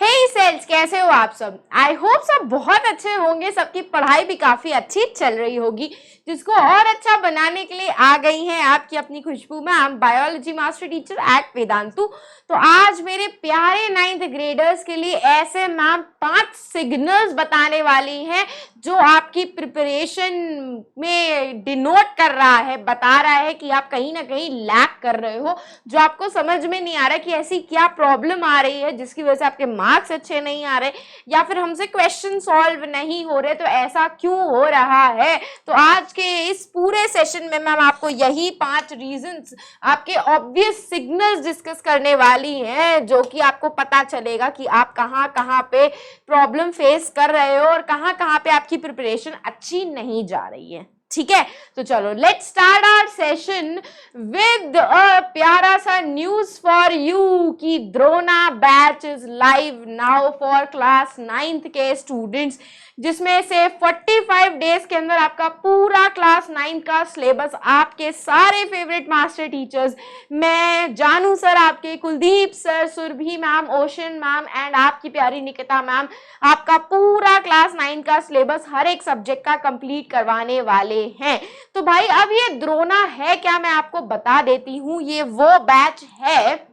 हे sales, कैसे हो आप सब? आई होप सब बहुत अच्छे होंगे। सबकी पढ़ाई भी काफी अच्छी चल रही होगी। जिसको और अच्छा बनाने के लिए आ गई हैं आपकी अपनी Khushboo ma'am, biology master teacher at Vedantu. तो आज मेरे प्यारे 9th ग्रेडर्स के लिए ऐसे मैम 5 सिग्नल्स बताने वाली हैं जो आपकी प्रिपरेशन में डिनोट कर रहा है, बता रहा है कि आप कहीं ना कहीं लैक कर रहे हो, जो आपको समझ में नहीं आ रहा कि ऐसी क्या प्रॉब्लम आ रही है जिसकी वजह से आपके मार्क्स अच्छे नहीं आ रहे, या फिर हमसे क्वेश्चन सॉल्व नहीं हो रहे, तो ऐसा क्यों हो रहा है। तो आज के इस पूरे सेशन में मैम आपको यही 5 रीजंस, आपके ऑब्वियस सिग्नल्स डिस्कस करने वाली हैं, जो कि आपको पता चलेगा कि आप कहाँ कहाँ पे प्रॉब्लम फेस कर रहे हो और कहाँ कहाँ पे आपकी प्रिपरेशन अच्छी नहीं जा रही है। ठीक है, तो चलो let's start our session with a प्यारा सा न्यूज फॉर यू कि Drona batch is live now for class 9th के स्टूडेंट्स, जिसमें से 45 डेज के अंदर आपका पूरा क्लास 9 का सिलेबस आपके सारे फेवरेट मास्टर टीचर्स, मैं जानू सर, आपके Kuldeep sir, Surabhi ma'am, Ocean ma'am and आपकी प्यारी निकिता मैम, आपका पूरा क्लास 9 का सिलेबस हर एक सब्जेक्ट का कंप्लीट करवाने वाले हैं। तो भाई अब ये द्रोणा है क्या, मैं आपको बता देती हूँ। ये वो बैच है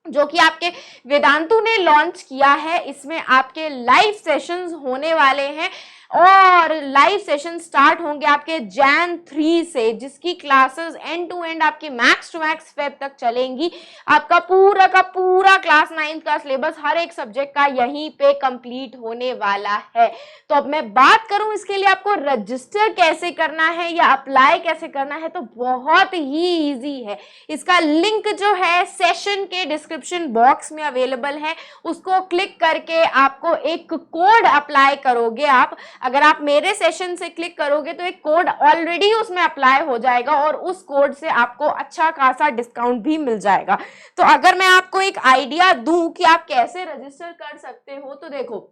जो कि आपके वेदांतु ने लॉन्च किया है। इसमें आपके लाइव सेशंस होने वाले हैं और लाइव सेशन स्टार्ट होंगे आपके Jan 3 से, जिसकी क्लासेस एंड टू एंड आपकी मैक्स टू मैक्स फेब तक चलेंगी। आपका पूरा का पूरा क्लास 9 का सिलेबस हर एक सब्जेक्ट का यहीं पे कंप्लीट होने वाला है। तो अब मैं बात करूं इसके लिए आपको रजिस्टर कैसे करना है या अप्लाई कैसे करना है, तो बहुत ही इजी है। इसका लिंक जो है सेशन के डिस्क्रिप्शन बॉक्स में अवेलेबल है, उसको क्लिक करके आपको एक कोड अप्लाई करोगे। आप अगर आप मेरे सेशन से क्लिक करोगे तो एक कोड ऑलरेडी उसमें अप्लाई हो जाएगा और उस कोड से आपको अच्छा खासा डिस्काउंट भी मिल जाएगा। तो अगर मैं आपको एक आइडिया दूं कि आप कैसे रजिस्टर कर सकते हो, तो देखो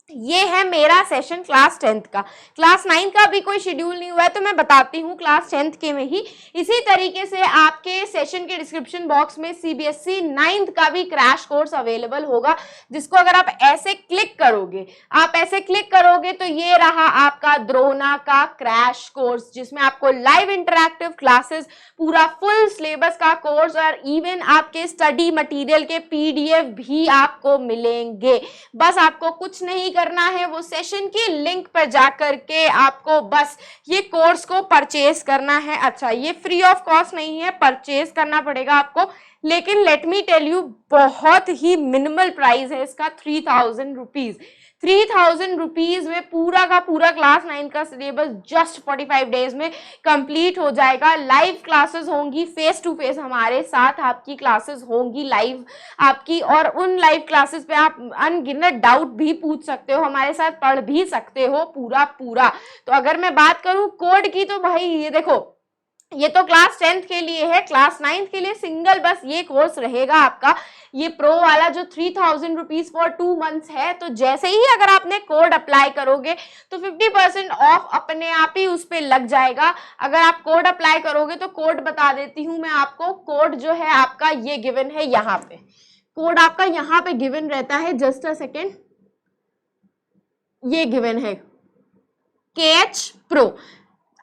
ये है मेरा सेशन क्लास 10th का। क्लास 9 का भी कोई शेड्यूल नहीं हुआ है तो मैं बताती हूँ क्लास 10th के में ही। इसी तरीके से आपके सेशन के डिस्क्रिप्शन बॉक्स में CBSE 9th का भी क्रैश कोर्स अवेलेबल होगा, जिसको अगर आप ऐसे क्लिक करोगे तो ये रहा आपका द्रोणा का क्रैश कोर्स, जिसमें आपको लाइव इंटरैक्टिव क्लासेस, पूरा फुल सिलेबस का कोर्स और इवन आपके स्टडी मटेरियल के PDF भी आपको मिलेंगे। बस आपको कुछ नहीं करना है, वो सेशन की लिंक पर जाकर के आपको बस ये कोर्स को परचेज करना है। अच्छा, ये फ्री ऑफ कॉस्ट नहीं है, परचेज करना पड़ेगा आपको, लेकिन लेट मी टेल यू बहुत ही मिनिमल प्राइस है इसका, 3000 रुपीज। 3000 रुपीज में पूरा का पूरा क्लास 9 का सिलेबस जस्ट 45 डेज में कंप्लीट हो जाएगा। लाइव क्लासेस होंगी, फेस टू फेस हमारे साथ आपकी क्लासेस होंगी लाइव आपकी, और उन लाइव क्लासेस पे आप अनगिनत डाउट भी पूछ सकते हो, हमारे साथ पढ़ भी सकते हो पूरा। तो अगर मैं बात करूं कोड की, तो भाई ये देखो, ये तो क्लास 10th के लिए है, क्लास 9th के लिए सिंगल बस ये कोर्स रहेगा आपका, ये प्रो वाला जो 3000 रुपीज फॉर 2 मंथ्स है। तो जैसे ही अगर आपने कोड अप्लाई करोगे तो 50% ऑफ अपने आप ही उस पे लग जाएगा। अगर आप कोड अप्लाई करोगे तो कोड बता देती हूँ मैं आपको। कोड जो है आपका ये गिवन है, यहाँ पे कोड आपका यहाँ पे गिवन रहता है, जस्ट अ सेकेंड, ये गिवन है KH Pro।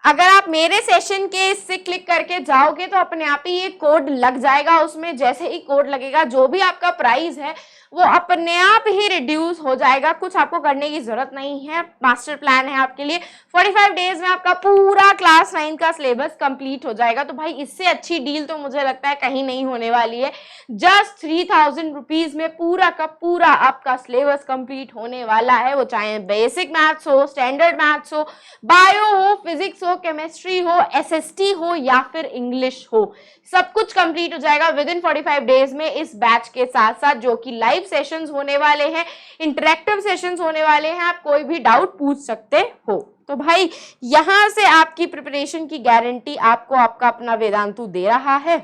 अगर आप मेरे सेशन के इससे क्लिक करके जाओगे तो अपने आप ही ये कोड लग जाएगा उसमें। जैसे ही कोड लगेगा, जो भी आपका प्राइस है वो अपने आप ही रिड्यूस हो जाएगा, कुछ आपको करने की जरूरत नहीं है। मास्टर प्लान है आपके लिए, 45 डेज में आपका पूरा क्लास 9 का सिलेबस कंप्लीट हो जाएगा। तो भाई इससे अच्छी डील तो मुझे लगता है कहीं नहीं होने वाली है। जस्ट 3000 रुपीज में पूरा का पूरा आपका सिलेबस कंप्लीट होने वाला है, वो चाहे बेसिक मैथ्स हो, स्टैंडर्ड मैथ्स हो, बायो हो, फिजिक्स हो, केमिस्ट्री हो, SST हो या फिर इंग्लिश हो, सब कुछ कंप्लीट हो जाएगा विद इन 45 डेज में इस बैच के साथ साथ, जो कि लाइव सेशंस होने वाले हैं, इंटरैक्टिव सेशंस होने वाले हैं, आप कोई भी डाउट पूछ सकते हो। तो भाई यहां से आपकी प्रिपरेशन की गारंटी आपको आपका अपना वेदांतु दे रहा है।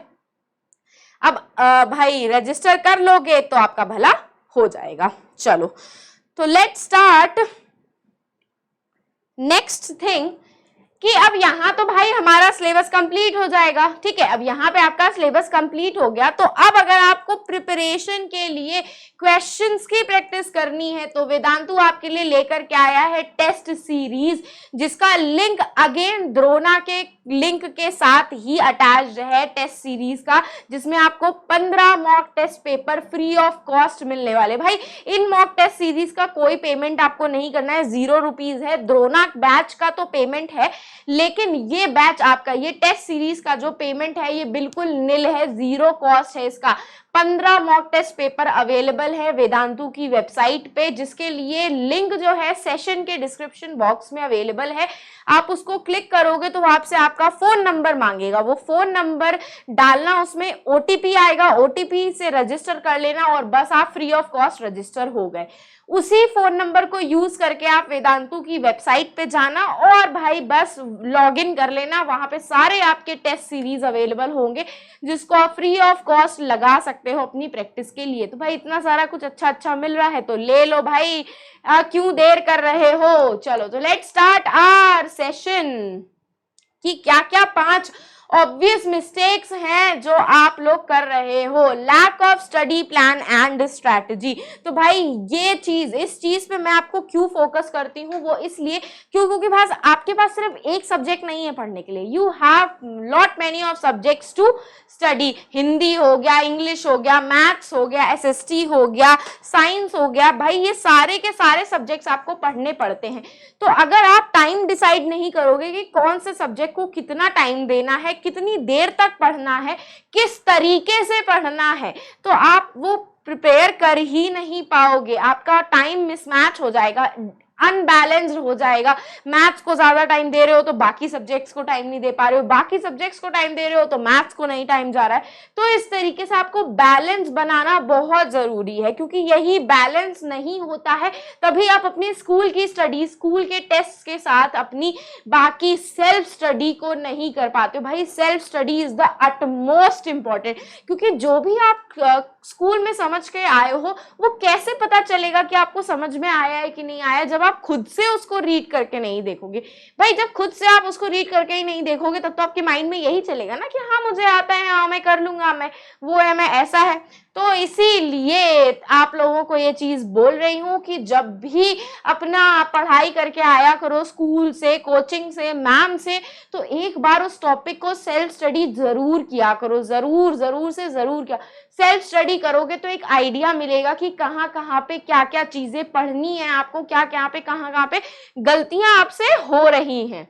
अब भाई रजिस्टर कर लोगे तो आपका भला हो जाएगा। चलो तो लेट्स स्टार्ट। नेक्स्ट थिंग, कि अब यहाँ तो भाई हमारा सिलेबस कंप्लीट हो जाएगा, ठीक है। अब यहाँ पे आपका सिलेबस कंप्लीट हो गया, तो अब अगर आपको प्रिपरेशन के लिए क्वेश्चंस की प्रैक्टिस करनी है तो वेदांतु आपके लिए लेकर के आया है टेस्ट सीरीज, जिसका लिंक अगेन द्रोणा के लिंक के साथ ही अटैच्ड है टेस्ट सीरीज का, जिसमें आपको 15 mock test paper free of cost मिलने वाले। भाई इन मॉक टेस्ट सीरीज का कोई पेमेंट आपको नहीं करना है, 0 रुपीज है। द्रोणा बैच का तो पेमेंट है, लेकिन ये बैच आपका, ये टेस्ट सीरीज का जो पेमेंट है ये बिल्कुल निल है, 0 कॉस्ट है इसका। 15 मॉक टेस्ट पेपर अवेलेबल है वेदांतु की वेबसाइट पे, जिसके लिए लिंक जो है सेशन के डिस्क्रिप्शन बॉक्स में अवेलेबल है। आप उसको क्लिक करोगे तो आपसे आपका फोन नंबर मांगेगा, वो फोन नंबर डालना, उसमें ओटीपी आएगा, ओटीपी से रजिस्टर कर लेना और बस आप फ्री ऑफ कॉस्ट रजिस्टर हो गए। उसी फोन नंबर को यूज करके आप वेदांतु की वेबसाइट पे जाना और भाई बस लॉगिन कर लेना, वहां पे सारे आपके टेस्ट सीरीज अवेलेबल होंगे जिसको आप फ्री ऑफ कॉस्ट लगा सकते हो अपनी प्रैक्टिस के लिए। तो भाई इतना सारा कुछ अच्छा अच्छा मिल रहा है तो ले लो भाई, क्यों देर कर रहे हो। चलो तो लेट्स स्टार्ट आवर सेशन कि क्या क्या 5 ऑब्वियस मिस्टेक्स हैं जो आप लोग कर रहे हो। Lack of study plan and strategy. तो भाई ये चीज, इस चीज पे मैं आपको क्यों फोकस करती हूँ, वो इसलिए क्योंकि भाई आपके पास सिर्फ एक सब्जेक्ट नहीं है पढ़ने के लिए, you have lot many of subjects to study. Hindi हो गया, इंग्लिश हो गया, मैथ्स हो गया, एसएसटी हो गया, साइंस हो गया, भाई ये सारे के सारे सब्जेक्ट्स आपको पढ़ने पड़ते हैं। तो अगर आप टाइम डिसाइड नहीं करोगे कि कौन से सब्जेक्ट को कितना टाइम देना है, कितनी देर तक पढ़ना है, किस तरीके से पढ़ना है, तो आप वो प्रिपेयर कर ही नहीं पाओगे। आपका टाइम मिसमैच हो जाएगा, अनबैलेंस्ड हो जाएगा। मैथ्स को ज्यादा टाइम दे रहे हो तो बाकी सब्जेक्ट्स को टाइम नहीं दे पा रहे हो, बाकी सब्जेक्ट्स को टाइम दे रहे हो तो मैथ्स को नहीं टाइम जा रहा है। तो इस तरीके से आपको बैलेंस बनाना बहुत जरूरी है, क्योंकि यही बैलेंस नहीं होता है तभी आप अपनी स्कूल की स्टडी, स्कूल के टेस्ट के साथ अपनी बाकी सेल्फ स्टडी को नहीं कर पाते हो। भाई self study is the utmost important, क्योंकि जो भी आप स्कूल में समझ के आए हो वो कैसे पता चलेगा कि आपको समझ में आया है कि नहीं आया, जब आप खुद से उसको रीड करके नहीं देखोगे। भाई जब खुद से आप उसको रीड करके ही नहीं देखोगे तब तो आपके माइंड में यही चलेगा ना कि हाँ मुझे आता है, हाँ मैं कर लूंगा, मैं वो है, मैं ऐसा है। तो इसीलिए आप लोगों को ये चीज बोल रही हूं कि जब भी अपना पढ़ाई करके आया करो स्कूल से, कोचिंग से, मैम से, तो एक बार उस टॉपिक को सेल्फ स्टडी जरूर किया करो, जरूर से जरूर किया। सेल्फ स्टडी करोगे तो एक आइडिया मिलेगा कि कहाँ कहाँ पे क्या क्या चीजें पढ़नी है आपको, क्या क्या पे कहाँ पे गलतियां आपसे हो रही हैं।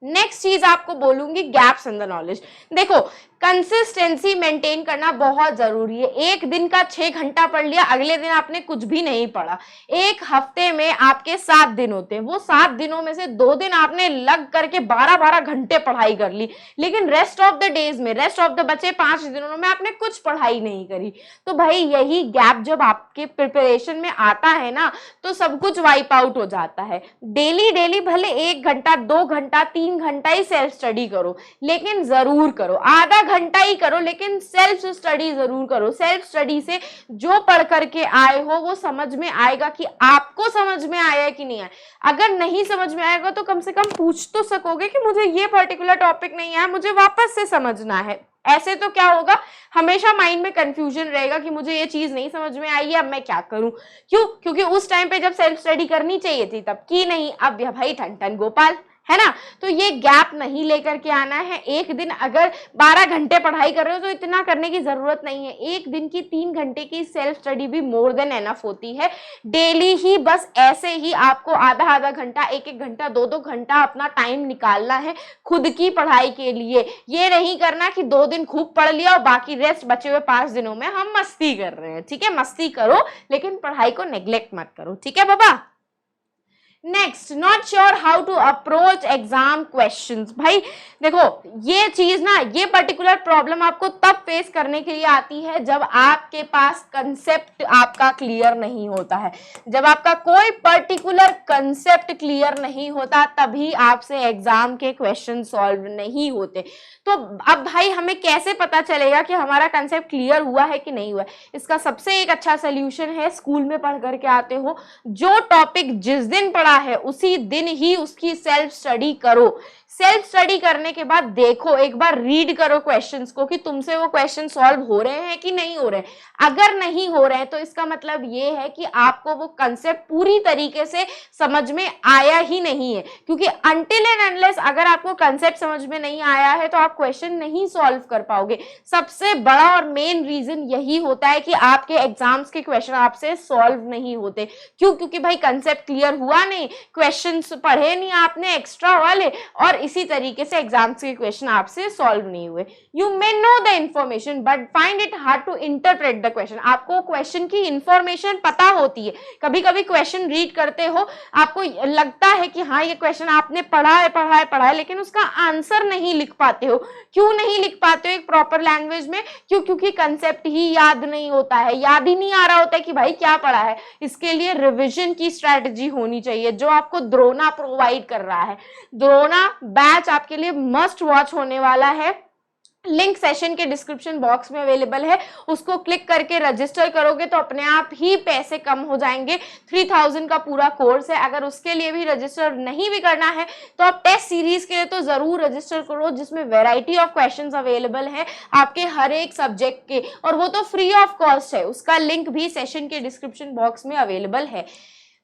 नेक्स्ट चीज आपको बोलूंगी, गैप्स इन द नॉलेज। देखो कंसिस्टेंसी मेंटेन करना बहुत जरूरी है। एक दिन का 6 घंटा पढ़ लिया, अगले दिन आपने कुछ भी नहीं पढ़ा। एक हफ्ते में आपके 7 दिन होते हैं, वो 7 दिनों में से 2 दिन आपने लग करके 12-12 घंटे पढ़ाई कर ली, लेकिन रेस्ट ऑफ द डेज में, रेस्ट ऑफ द बचे 5 दिनों में आपने कुछ पढ़ाई नहीं करी। तो भाई यही गैप जब आपके प्रिपरेशन में आता है ना, तो सब कुछ वाइप आउट हो जाता है। डेली भले 1 घंटा, 2 घंटा, 3 घंटा ही सेल्फ स्टडी करो, लेकिन जरूर करो। आधा घंटा ही करो, लेकिन सेल्फ स्टडी जरूर करो। सेल्फ स्टडी से जो पढ़ करके आए हो वो समझ में आएगा कि आपको समझ में आया कि नहीं आया। अगर नहीं समझ में आएगा तो कम से कम पूछ तो सकोगे कि मुझे ये पर्टिकुलर टॉपिक नहीं आया, मुझे वापस से समझना है। ऐसे तो क्या होगा, हमेशा माइंड में कंफ्यूजन रहेगा कि मुझे ये चीज नहीं समझ में आई है, अब मैं क्या करूं। क्यों? क्योंकि उस टाइम पे जब सेल्फ स्टडी करनी चाहिए थी तब की नहीं, अब या भाई ठन ठन गोपाल, है ना। तो ये गैप नहीं लेकर के आना है। एक दिन अगर 12 घंटे पढ़ाई कर रहे हो तो इतना करने की जरूरत नहीं है। एक दिन की 3 घंटे की सेल्फ स्टडी भी मोर देन एनफ होती है। डेली ही बस ऐसे ही आपको आधा घंटा, 1 घंटा, 2 घंटा अपना टाइम निकालना है खुद की पढ़ाई के लिए। ये नहीं करना कि 2 दिन खूब पढ़ लिया और बाकी रेस्ट बचे हुए 5 दिनों में हम मस्ती कर रहे हैं। ठीक है, मस्ती करो लेकिन पढ़ाई को नेग्लेक्ट मत करो। ठीक है बाबा। Next, not sure how to approach exam questions. भाई देखो ये चीज ना, ये पर्टिकुलर प्रॉब्लम आपको तब फेस करने के लिए आती है जब आपके पास कंसेप्ट आपका क्लियर नहीं होता है। जब आपका कोई पर्टिकुलर कंसेप्ट क्लियर नहीं होता तभी आपसे एग्जाम के क्वेश्चन सॉल्व नहीं होते। तो अब भाई हमें कैसे पता चलेगा कि हमारा कंसेप्ट क्लियर हुआ है कि नहीं हुआ है? इसका सबसे एक अच्छा सोल्यूशन है, स्कूल में पढ़ करके आते हो, जो टॉपिक जिस दिन पढ़ा है उसी दिन ही उसकी सेल्फ स्टडी करो। सेल्फ स्टडी करने के बाद देखो, एक बार रीड करो क्वेश्चंस को कि तुमसे वो क्वेश्चन सॉल्व हो रहे हैं कि नहीं हो रहे हैं। अगर नहीं हो रहे हैं तो इसका मतलब ये है कि आपको वो कंसेप्ट पूरी तरीके से समझ में आया ही नहीं है, क्योंकि अनटिल एंड अनलेस अगर आपको कंसेप्ट समझ में नहीं आया है तो आप क्वेश्चन नहीं सॉल्व कर पाओगे। सबसे बड़ा और मेन रीजन यही होता है कि आपके एग्जाम्स के क्वेश्चन आपसे सॉल्व नहीं होते। क्यों? क्योंकि भाई कंसेप्ट क्लियर हुआ नहीं, क्वेश्चंस पढ़े नहीं आपने एक्स्ट्रा वाले, और इसी तरीके से एग्जाम्स के क्वेश्चन आपसे सॉल्व नहीं हुए। You may know the information but find it hard to interpret the question. आपको क्वेश्चन की इंफॉर्मेशन पता होती है, कभी कभी क्वेश्चन रीड करते हो आपको लगता है कि हाँ ये क्वेश्चन आपने पढ़ा है, लेकिन उसका आंसर नहीं लिख पाते हो। क्यों नहीं लिख पाते हो एक प्रॉपर लैंग्वेज में? क्योंकि कंसेप्ट ही याद नहीं होता है, याद ही नहीं आ रहा होता है कि भाई क्या पढ़ा है। इसके लिए रिविजन की स्ट्रेटजी होनी चाहिए जो आपको द्रोणा प्रोवाइड कर रहा है। द्रोणा बैच आपके लिए मस्ट वॉच होने वाला है। लिंक सेशन के डिस्क्रिप्शन बॉक्स में अवेलेबल है, उसको क्लिक करके रजिस्टर करोगे तो अपने आप ही पैसे कम हो जाएंगे। 3000 का पूरा कोर्स है। अगर उसके लिए भी रजिस्टर नहीं भी करना है तो आप टेस्ट सीरीज के लिए तो जरूर रजिस्टर करो, जिसमें वैरायटी ऑफ क्वेश्चंस अवेलेबल है आपके हर एक सब्जेक्ट के, और वो तो फ्री ऑफ कॉस्ट है। उसका लिंक भी सेशन के डिस्क्रिप्शन बॉक्स में अवेलेबल है।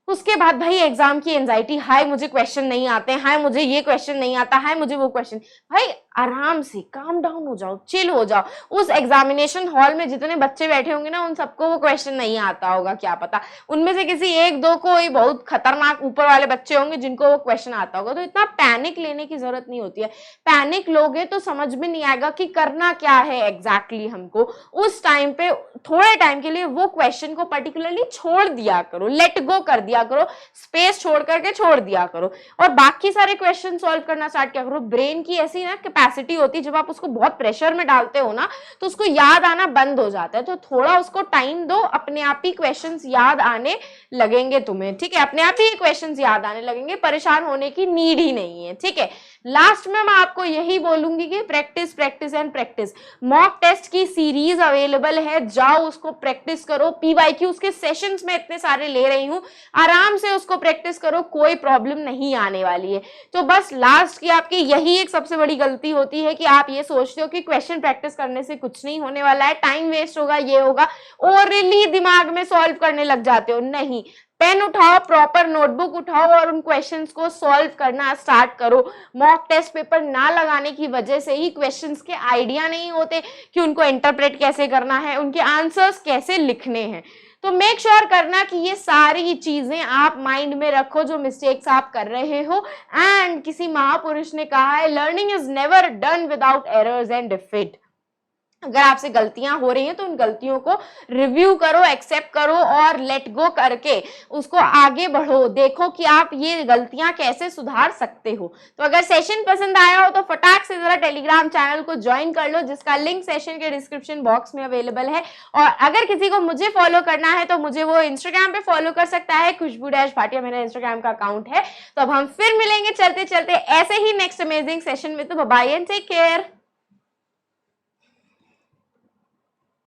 उसके बाद भाई एग्जाम की एंजाइटी, हाय मुझे क्वेश्चन नहीं आते, हाय मुझे ये क्वेश्चन नहीं आता, हाय मुझे वो क्वेश्चन। भाई आराम से काम डाउन हो जाओ, चिल हो जाओ। उस एग्जामिनेशन हॉल में जितने बच्चे बैठे होंगे ना उन सबको वो क्वेश्चन नहीं आता होगा, क्या पता उनमें से किसी एक दो को ही बहुत खतरनाक ऊपर वाले बच्चे होंगे जिनको वो क्वेश्चन आता होगा। तो इतना पैनिक लेने की जरूरत नहीं होती है। पैनिक लोगे तो समझ में नहीं आएगा कि करना क्या है एग्जैक्टली हमको। उस टाइम पे थोड़े टाइम के लिए वो क्वेश्चन को पर्टिकुलरली छोड़ दिया करो, लेट गो कर दिया करो, स्पेस छोड़ करके छोड़ दिया करो, और बाकी सारे क्वेश्चन सॉल्व करना स्टार्ट किया करो। ब्रेन की ऐसी ना कैपेसिटी होती है, जब आप उसको बहुत प्रेशर में डालते हो ना तो उसको याद आना बंद हो जाता है। तो थोड़ा उसको टाइम दो, अपने आप ही क्वेश्चंस याद आने लगेंगे तुम्हें, ठीक है? अपने आप ही क्वेश्चंस याद आने लगेंगे, परेशान होने की नीड ही नहीं है, ठीक है? लास्ट में मैं आपको यही बोलूंगी कि practice practice and practice. Mock test की सीरीज अवेलेबल है, जाओ उसको प्रैक्टिस करो। पीवाईक्यूज के सेशंस में इतने सारे ले रही हूं, आराम से उसको प्रैक्टिस करो, कोई प्रॉब्लम नहीं आने वाली है। तो बस लास्ट की आपकी यही एक सबसे बड़ी गलती होती है कि आप ये सोचते हो कि क्वेश्चन प्रैक्टिस करने से कुछ नहीं होने वाला है, टाइम वेस्ट होगा, ये होगा, ओरली दिमाग में सॉल्व करने लग जाते हो। नहीं, पेन उठाओ, प्रॉपर नोटबुक उठाओ और उन क्वेश्चंस को सॉल्व करना स्टार्ट करो। मॉक टेस्ट पेपर ना लगाने की वजह से ही क्वेश्चंस के आइडिया नहीं होते कि उनको इंटरप्रेट कैसे करना है, उनके आंसर्स कैसे लिखने हैं। तो मेक श्योर करना कि ये सारी चीजें आप माइंड में रखो जो मिस्टेक्स आप कर रहे हो। एंड किसी महापुरुष ने कहा है, learning is never done without errors and defeat. अगर आपसे गलतियां हो रही हैं तो उन गलतियों को रिव्यू करो, एक्सेप्ट करो और लेट गो करके उसको आगे बढ़ो। देखो कि आप ये गलतियां कैसे सुधार सकते हो। तो अगर सेशन पसंद आया हो तो फटाक से जरा टेलीग्राम चैनल को ज्वाइन कर लो, जिसका लिंक सेशन के डिस्क्रिप्शन बॉक्स में अवेलेबल है। और अगर किसी को मुझे फॉलो करना है तो मुझे वो इंस्टाग्राम पे फॉलो कर सकता है, खुशबू-भाटिया मेरा इंस्टाग्राम का अकाउंट है। तो अब हम फिर मिलेंगे चलते चलते ऐसे ही नेक्स्ट अमेजिंग सेशन में। तो बाय एंड टेक केयर।